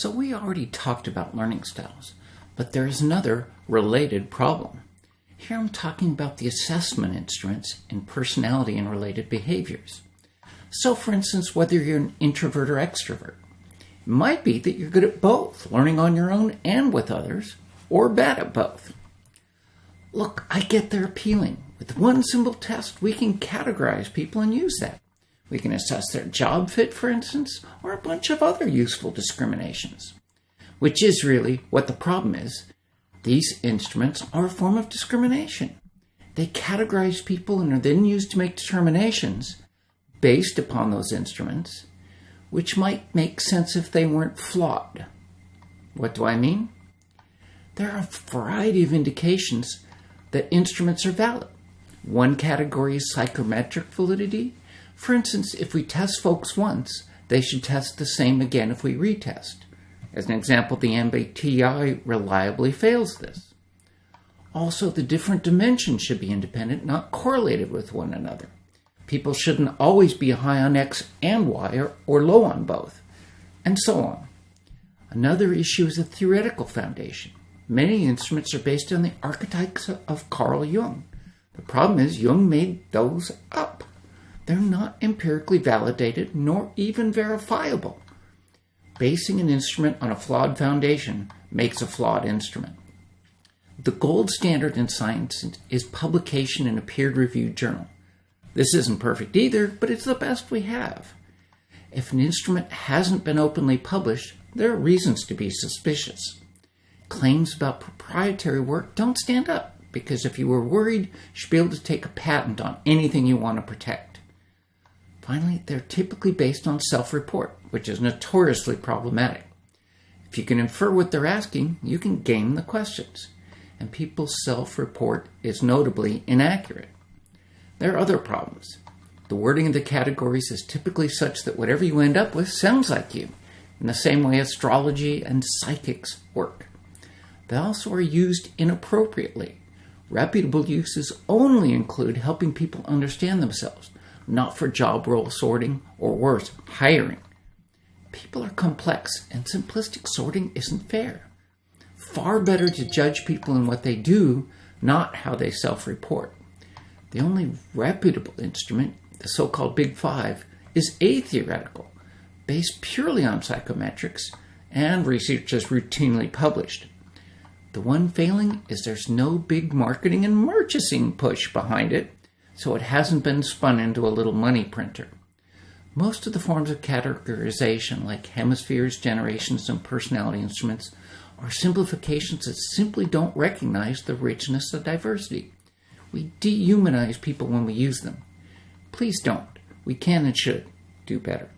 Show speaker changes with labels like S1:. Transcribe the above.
S1: So we already talked about learning styles, but there is another related problem. Here I'm talking about the assessment instruments in personality and related behaviors. So for instance, whether you're an introvert or extrovert, it might be that you're good at both, learning on your own and with others, or bad at both. Look, I get they're appealing. With one simple test, we can categorize people and use that. We can assess their job fit, for instance, or a bunch of other useful discriminations. Which is really what the problem is. These instruments are a form of discrimination. They categorize people and are then used to make determinations based upon those instruments, which might make sense if they weren't flawed. What do I mean? There are a variety of indications that instruments are valid. One category is psychometric validity. For instance, if we test folks once, they should test the same again if we retest. As an example, the MBTI reliably fails this. Also, the different dimensions should be independent, not correlated with one another. People shouldn't always be high on X and Y or low on both, and so on. Another issue is a theoretical foundation. Many instruments are based on the archetypes of Carl Jung. The problem is Jung made those up. They're not empirically validated nor even verifiable. Basing an instrument on a flawed foundation makes a flawed instrument. The gold standard in science is publication in a peer-reviewed journal. This isn't perfect either, but it's the best we have. If an instrument hasn't been openly published, there are reasons to be suspicious. Claims about proprietary work don't stand up, because if you were worried, you should be able to take a patent on anything you want to protect. Finally, they're typically based on self-report, which is notoriously problematic. If you can infer what they're asking, you can game the questions. And people's self-report is notably inaccurate. There are other problems. The wording of the categories is typically such that whatever you end up with sounds like you, in the same way astrology and psychics work. They also are used inappropriately. Reputable uses only include helping people understand themselves, not for job role sorting or worse, hiring. People are complex, and simplistic sorting isn't fair. Far better to judge people in what they do, not how they self-report. The only reputable instrument, the so-called Big Five, is atheoretical, based purely on psychometrics, and research is routinely published. The one failing is there's no big marketing and merchandising push behind it, so it hasn't been spun into a little money printer. Most of the forms of categorization, like hemispheres, generations, and personality instruments, are simplifications that simply don't recognize the richness of diversity. We dehumanize people when we use them. Please don't. We can and should do better.